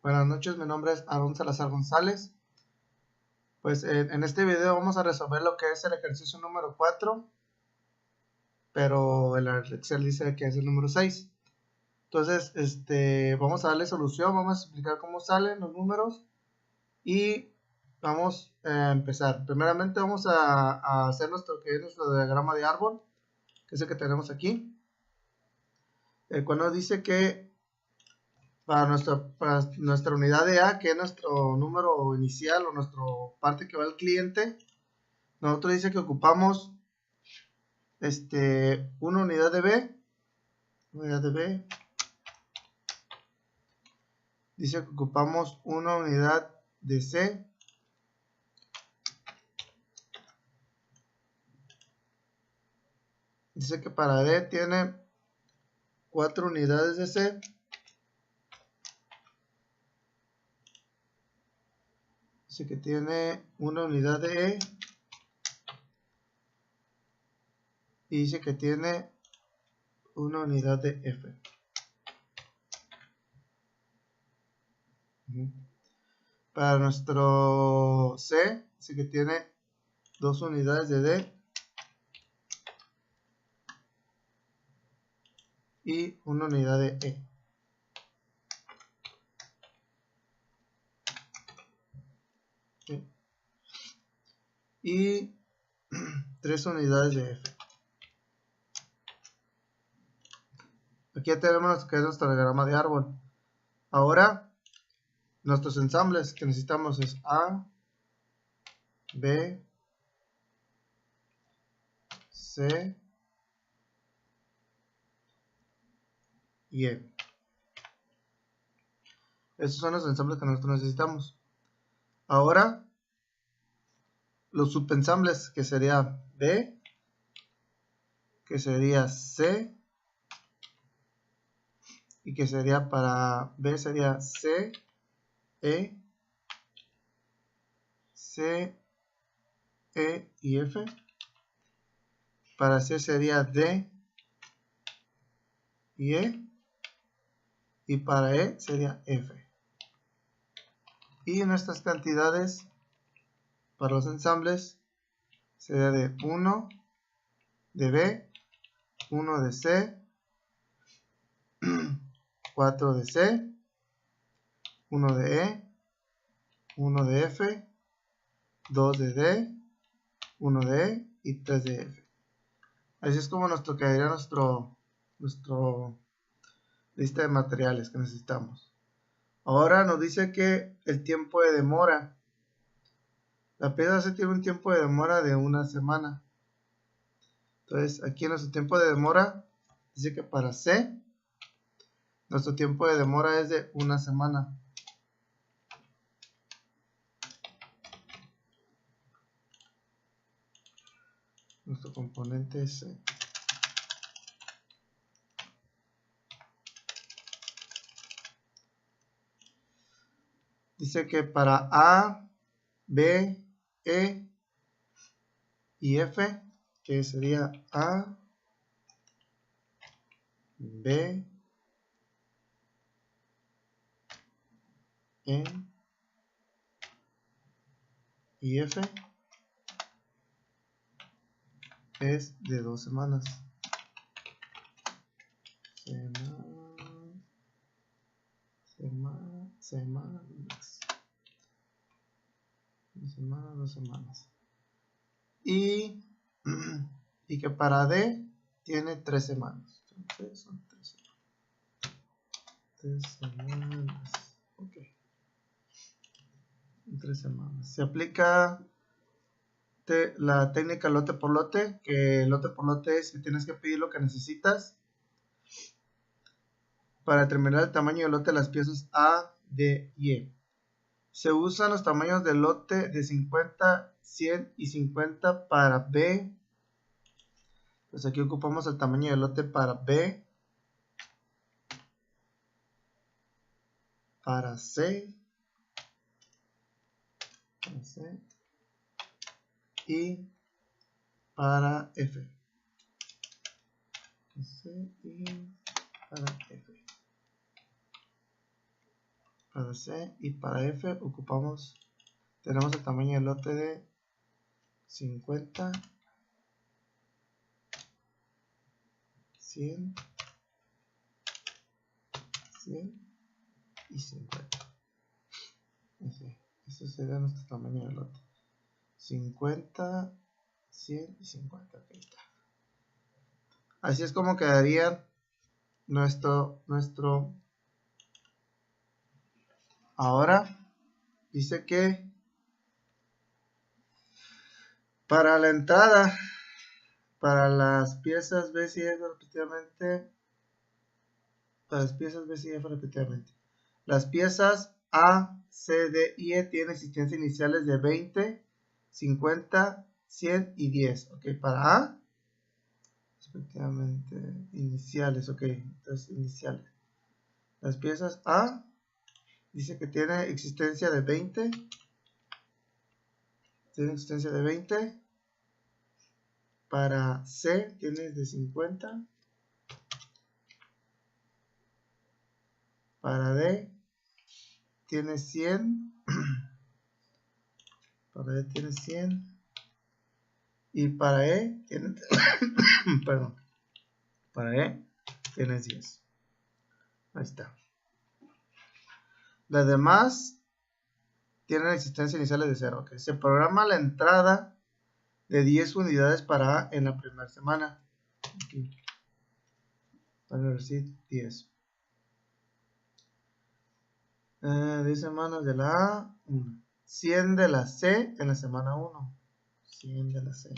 Buenas noches, mi nombre es Aaron Salazar González. Pues en este video vamos a resolver lo que es el ejercicio número 4, pero el Excel dice que es el número 6. Entonces, vamos a darle solución, vamos a explicar cómo salen los números y vamos a empezar. Primeramente vamos a hacer nuestro diagrama de árbol, que es el que tenemos aquí, el cual nos dice que para nuestra unidad de A, que es nuestro número inicial o nuestra parte que va al cliente, nosotros dice que ocupamos una unidad de B, dice que ocupamos una unidad de C, dice que para D tiene 4 unidades de C, dice que tiene una unidad de E y dice que tiene una unidad de F. Para nuestro C, dice que tiene 2 unidades de D y una unidad de E. Y 3 unidades de F. Aquí ya tenemos que es nuestro diagrama de árbol. Ahora, nuestros ensambles que necesitamos es A, B, C y E. Estos son los ensambles que nosotros necesitamos. Ahora, los subensambles, que sería B, que sería C, y que sería para B sería C, E y F. Para C sería D y E. Y para E sería F. Y nuestras cantidades para los ensambles sería de 1 de B, 1 de C, 4 de C, 1 de E, 1 de F, 2 de D, 1 de E y 3 de F. Así es como nos quedaría nuestro lista de materiales que necesitamos. Ahora nos dice que el tiempo de demora. La pieza C tiene un tiempo de demora de 1 semana. Entonces aquí en nuestro tiempo de demora dice que para C nuestro tiempo de demora es de 1 semana. Nuestro componente es C. Dice que para A, B, E y F, que sería A, B, E y F, es de 2 semanas. Semanas. 2 semanas. Y que para D tiene 3 semanas. Entonces son 3 semanas. Ok. 3 semanas. Se aplica la técnica lote por lote, que lote por lote es que tienes que pedir lo que necesitas para determinar el tamaño del lote de las piezas A, D y E. Se usan los tamaños del lote de 50, 100 y 50 para B. Pues aquí ocupamos el tamaño del lote para B, para C y para F. para C, y para F ocupamos, tenemos el tamaño del lote de 50, 100, 100 y 50. Ese sería nuestro tamaño del lote. 50, 100 y 50. Aquí está. Así es como quedaría nuestro. Ahora dice que para la entrada, para las piezas B y F respectivamente, las piezas A, C, D y E tienen existencias iniciales de 20, 50, 100 y 10. Ok, para A, respectivamente, iniciales. Ok, entonces iniciales. Las piezas A dice que tiene existencia de 20. Tiene existencia de 20. Para C tiene de 50. Para D tiene 100. Para D tiene 100. Y para E tiene perdón. Para E tiene 10. Ahí está. Las demás tienen existencia iniciales de 0. Okay. Se programa la entrada de 10 unidades para A en la primera semana. Aquí. Para recibir 10. 10 semanas de la A, 1. 100 de la C en la semana 1. 100 de la C.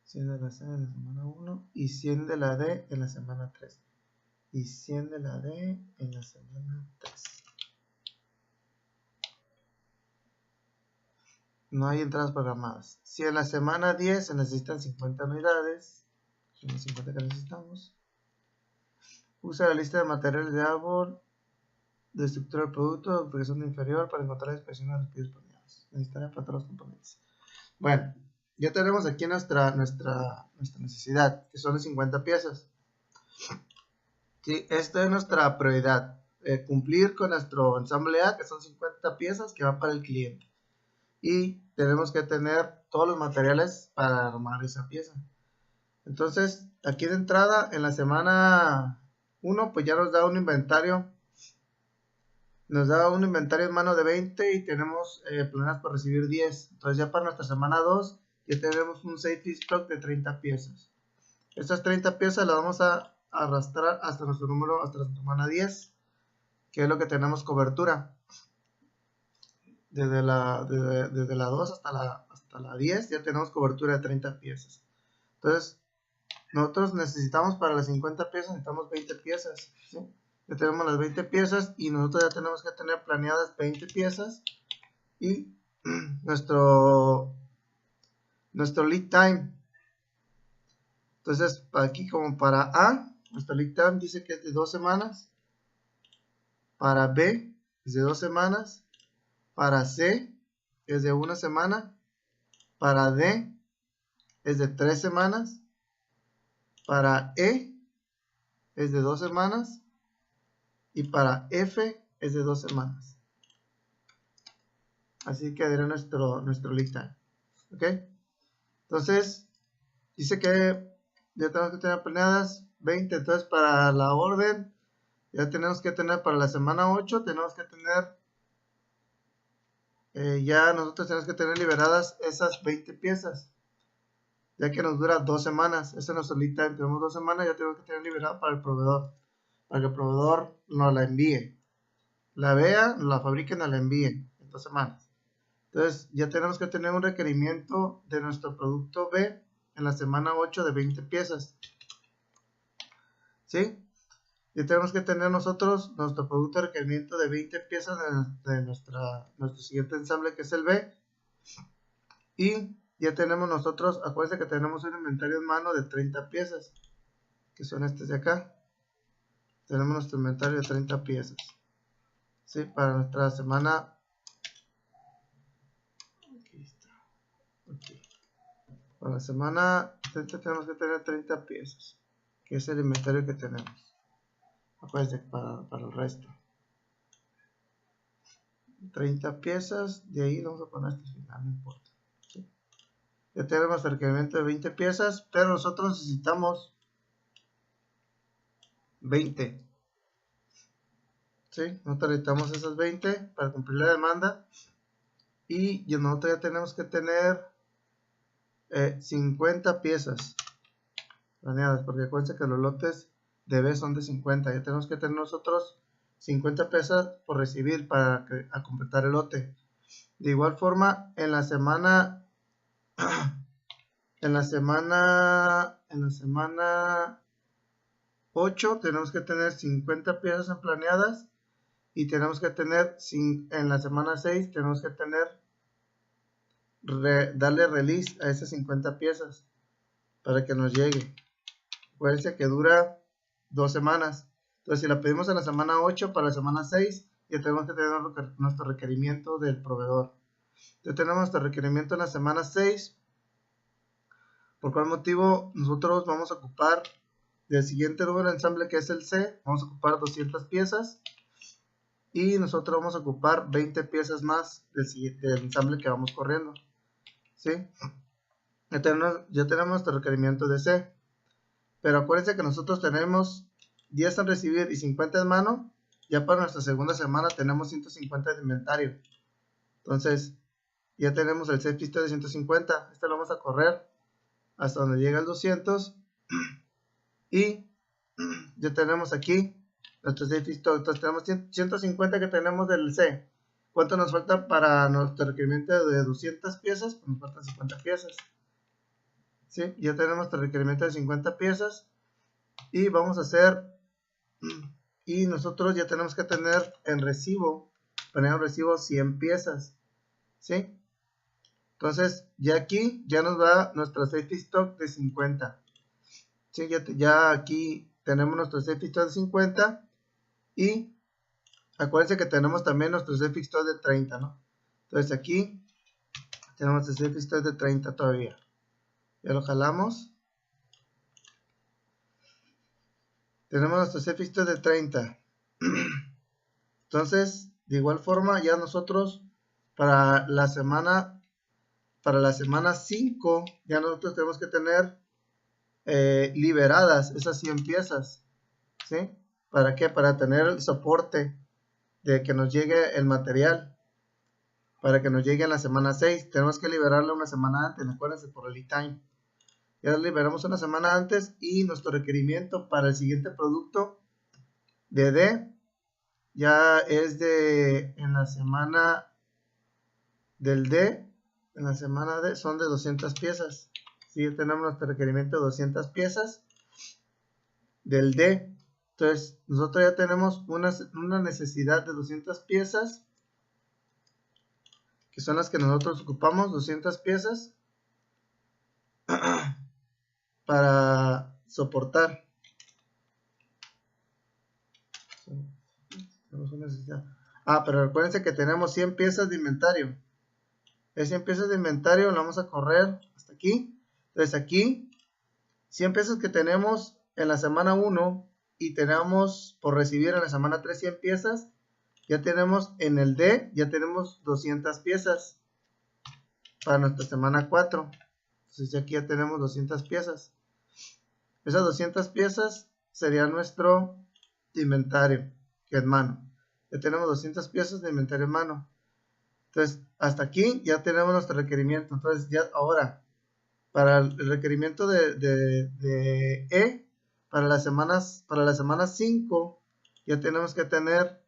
100 de la C en la semana 1. Y 100 de la D en la semana 3. Y 100 de la D en la semana 3. No hay entradas programadas. Si en la semana 10 se necesitan 50 unidades, son las 50 que necesitamos, usa la lista de materiales de árbol de estructura del producto de fabricación inferior para encontrar la expresión de los pedidos planeados. Necesitará para todos los componentes. Bueno, ya tenemos aquí nuestra necesidad, que son de 50 piezas. ¿Sí? Esta es nuestra prioridad. Cumplir con nuestro ensamble A, que son 50 piezas que van para el cliente. Y tenemos que tener todos los materiales para armar esa pieza. Entonces, aquí de entrada, en la semana 1, pues ya nos da un inventario. Nos da un inventario en mano de 20 y tenemos planes para recibir 10. Entonces ya para nuestra semana 2 ya tenemos un safety stock de 30 piezas. Estas 30 piezas las vamos a arrastrar hasta nuestro número, hasta la semana 10, que es lo que tenemos cobertura. Desde la 2 hasta la 10 ya tenemos cobertura de 30 piezas. Entonces, nosotros necesitamos para las 50 piezas, necesitamos 20 piezas. ¿Sí? Ya tenemos las 20 piezas y nosotros ya tenemos que tener planeadas 20 piezas y nuestro lead time. Entonces, aquí como para A, nuestro lead time dice que es de 2 semanas. Para B es de 2 semanas. Para C es de 1 semana. Para D es de 3 semanas. Para E es de 2 semanas. Y para F es de 2 semanas. Así quedaría nuestro lead time. ¿Ok? Entonces, dice que ya tenemos que tener planeadas 20. Entonces, para la orden, ya tenemos que tener para la semana 8, tenemos que tener, ya nosotros tenemos que tener liberadas esas 20 piezas. Ya que nos dura 2 semanas. Ese es nuestro lead time. Tenemos 2 semanas, ya tenemos que tener liberada para el proveedor. Para que el proveedor nos la envíe. La vea, la fabrique y nos la envíe en 2 semanas. Entonces, ya tenemos que tener un requerimiento de nuestro producto B en la semana 8 de 20 piezas. ¿Sí? Ya tenemos que tener nosotros nuestro producto de requerimiento de 20 piezas de nuestro siguiente ensamble, que es el B. Y ya tenemos nosotros, acuérdense que tenemos un inventario en mano de 30 piezas, que son estas de acá. Tenemos nuestro inventario de 30 piezas. ¿Sí? Para nuestra semana. Aquí está. Okay. Para la semana 30 tenemos que tener 30 piezas, que es el inventario que tenemos. Acuérdense para el resto. 30 piezas, de ahí vamos a poner hasta el final, no importa. ¿Sí? Ya tenemos el requerimiento de 20 piezas, pero nosotros necesitamos 20. ¿Sí? Nosotros necesitamos esas 20 para cumplir la demanda. Y nosotros ya tenemos que tener 50 piezas planeadas, porque acuérdense que los lotes de B son de 50. Ya tenemos que tener nosotros 50 piezas por recibir para completar el lote. De igual forma, en la semana 8 tenemos que tener 50 piezas planeadas, y tenemos que tener en la semana 6 tenemos que tener darle release a esas 50 piezas para que nos llegue. Acuérdense que dura 2 semanas. Entonces, si la pedimos en la semana 8, para la semana 6 ya tenemos que tener nuestro requerimiento del proveedor. Ya tenemos nuestro requerimiento en la semana 6. ¿Por cuál motivo? Nosotros vamos a ocupar del siguiente número de ensamble, que es el C, vamos a ocupar 200 piezas. Y nosotros vamos a ocupar 20 piezas más del ensamble que vamos corriendo. ¿Sí? Ya tenemos nuestro requerimiento de C. Pero acuérdense que nosotros tenemos 10 en recibir y 50 en mano. Ya para nuestra segunda semana tenemos 150 de inventario. Entonces, ya tenemos el safety stock de 150. Este lo vamos a correr hasta donde llega el 200. Y ya tenemos aquí nuestro safety stock. Entonces tenemos 150 que tenemos del C. ¿Cuánto nos falta para nuestro requerimiento de 200 piezas? Pues nos faltan 50 piezas. ¿Sí? Ya tenemos nuestro requerimiento de 50 piezas. Y vamos a hacer, y nosotros ya tenemos que tener en recibo, poner en recibo 100 piezas. ¿Sí? Entonces, ya aquí ya nos va nuestro safety stock de 50. ¿Sí? Ya aquí tenemos nuestro safety stock de 50. Y acuérdense que tenemos también nuestro safety stock de 30, ¿no? Entonces aquí tenemos el safety stock de 30 todavía. Ya lo jalamos. Tenemos nuestro safety stock de 30. Entonces, de igual forma, ya nosotros para la semana 5, ya nosotros tenemos que tener liberadas esas 100 piezas. ¿Sí? ¿Para qué? Para tener el soporte de que nos llegue el material. Para que nos llegue en la semana 6. Tenemos que liberarla una semana antes, acuérdense, por el lead time. Ya lo liberamos una semana antes, y nuestro requerimiento para el siguiente producto de D ya es en la semana del D, en la semana D son de 200 piezas. ¿Sí? Ya tenemos nuestro requerimiento de 200 piezas del D. Entonces, nosotros ya tenemos una necesidad de 200 piezas, que son las que nosotros ocupamos, 200 piezas, para soportar. Tenemos una necesidad. Pero recuérdense que tenemos 100 piezas de inventario. Es 100 piezas de inventario, lo vamos a correr hasta aquí. Entonces aquí, 100 piezas que tenemos en la semana 1 y tenemos por recibir en la semana 3 100 piezas. Ya tenemos en el D, ya tenemos 200 piezas para nuestra semana 4. Entonces aquí ya tenemos 200 piezas. Esas 200 piezas sería nuestro inventario, que es mano. Ya tenemos 200 piezas de inventario en mano. Entonces, hasta aquí ya tenemos nuestro requerimiento. Entonces, ya ahora, para el requerimiento de E, para la semana 5, ya tenemos que tener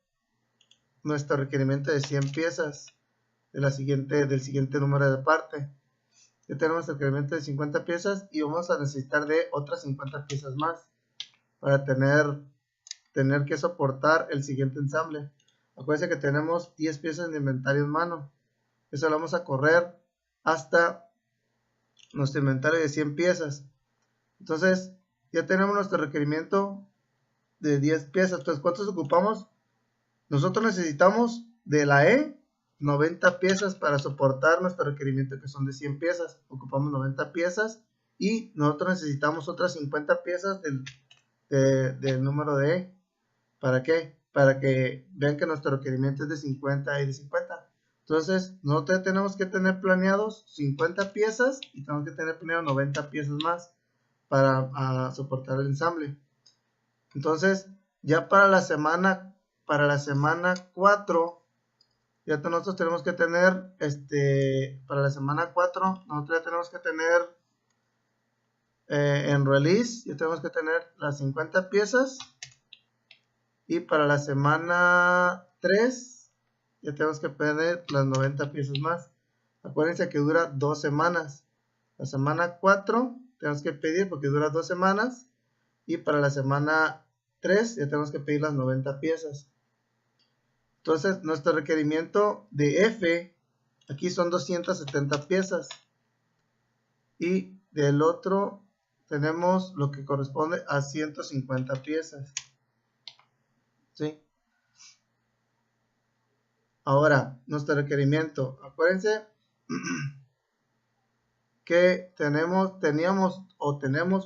nuestro requerimiento de 100 piezas del siguiente número de parte. Ya tenemos el requerimiento de 50 piezas, y vamos a necesitar de otras 50 piezas más para tener que soportar el siguiente ensamble. Acuérdense que tenemos 10 piezas de inventario en mano. Eso lo vamos a correr hasta nuestro inventario de 100 piezas. Entonces, ya tenemos nuestro requerimiento de 10 piezas. Entonces, ¿cuántos ocupamos? Nosotros necesitamos de la E 90 piezas para soportar nuestro requerimiento, que son de 100 piezas. Ocupamos 90 piezas, y nosotros necesitamos otras 50 piezas del número de E. ¿Para qué? para que vean que nuestro requerimiento es de 50 y de 50. Entonces, nosotros tenemos que tener planeados 50 piezas y tenemos que tener planeado 90 piezas más para soportar el ensamble. Entonces, ya para la semana 4, ya nosotros tenemos que tener, para la semana 4, nosotros ya tenemos que tener en release, ya tenemos que tener las 50 piezas. Y para la semana 3, ya tenemos que tener las 90 piezas más. Acuérdense que dura 2 semanas. La semana 4 tenemos que pedir porque dura 2 semanas. Y para la semana 3 ya tenemos que pedir las 90 piezas. Entonces, nuestro requerimiento de F, aquí son 270 piezas. Y del otro tenemos lo que corresponde a 150 piezas. ¿Sí? Ahora, nuestro requerimiento. Acuérdense que tenemos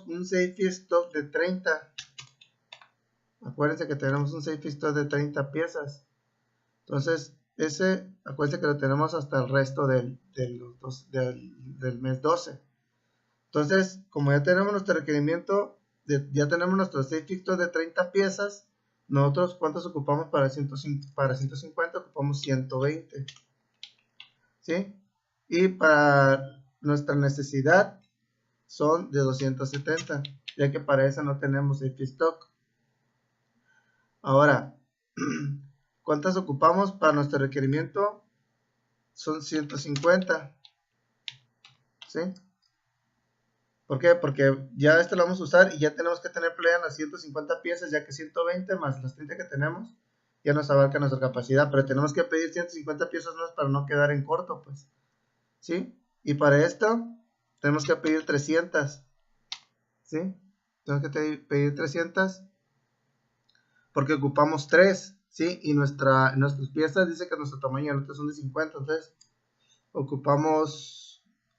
un safety stock de 30. Acuérdense que tenemos un safety stock de 30 piezas. Entonces, acuérdense que lo tenemos hasta el resto del mes 12. Entonces, como ya tenemos nuestro requerimiento, ya tenemos nuestro safety stock de 30 piezas, nosotros, ¿cuántos ocupamos para 150? Ocupamos 120. ¿Sí? Y para nuestra necesidad son de 270, ya que para esa no tenemos safety stock. Ahora, ¿cuántas ocupamos para nuestro requerimiento? Son 150. ¿Sí? ¿Por qué? Porque ya lo vamos a usar y ya tenemos que tener planeadas las 150 piezas, ya que 120 más las 30 que tenemos ya nos abarca nuestra capacidad, pero tenemos que pedir 150 piezas más para no quedar en corto, pues. ¿Sí? Y para esto tenemos que pedir 300. ¿Sí? Tenemos que pedir 300 porque ocupamos 3. ¿Sí? Y nuestras piezas dice que nuestro tamaño de lote son de 50, entonces ocupamos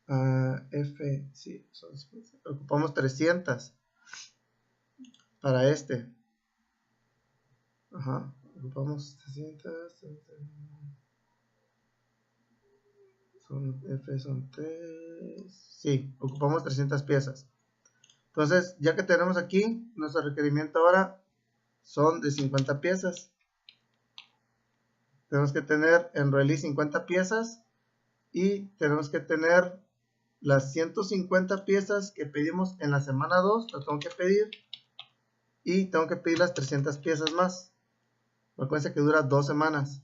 F, sí, ocupamos 300 para este. Ajá, ocupamos 300. F son 3. Sí, ocupamos 300 piezas. Entonces, ya que tenemos aquí, nuestro requerimiento ahora son de 50 piezas. Tenemos que tener en release 50 piezas y tenemos que tener las 150 piezas que pedimos en la semana 2, las tengo que pedir. Y tengo que pedir las 300 piezas más. Recuerden que dura 2 semanas.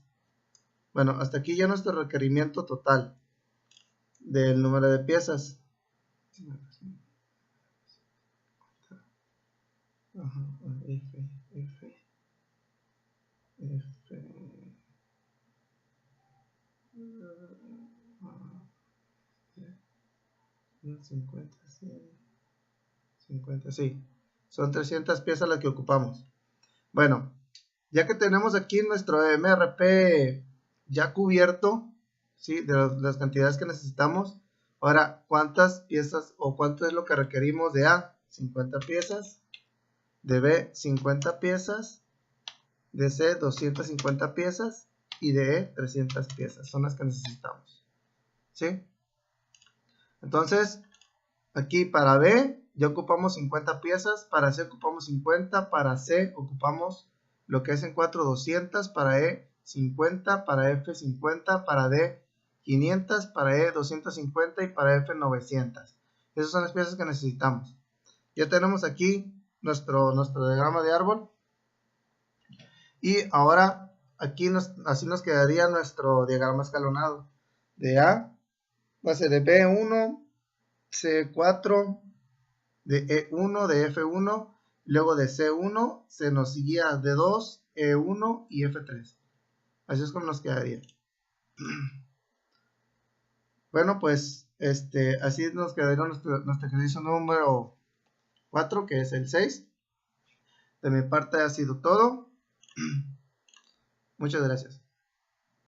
Bueno, hasta aquí ya nuestro requerimiento total del número de piezas. Ajá, F. 50, 100, 50, sí. Son 300 piezas las que ocupamos. Bueno, ya que tenemos aquí nuestro MRP ya cubierto, ¿sí? De las cantidades que necesitamos. Ahora, ¿cuántas piezas o cuánto es lo que requerimos de A? 50 piezas. De B, 50 piezas. De C, 250 piezas. Y de E, 300 piezas. Son las que necesitamos. ¿Sí? Entonces, aquí para B ya ocupamos 50 piezas. Para C ocupamos 50. Para C ocupamos lo que es en 4, 200. Para E, 50. Para F, 50. Para D, 500. Para E, 250. Y para F, 900. Esas son las piezas que necesitamos. Ya tenemos aquí nuestro diagrama de árbol. Y ahora aquí así nos quedaría nuestro diagrama escalonado. De A, base de B1, C4, de E1, de F1, luego de C1 se nos guía D2, E1 y F3. Así es como nos quedaría. Bueno, pues así nos quedaría nuestro ejercicio número 4, que es el 6. De mi parte ha sido todo. Muchas gracias.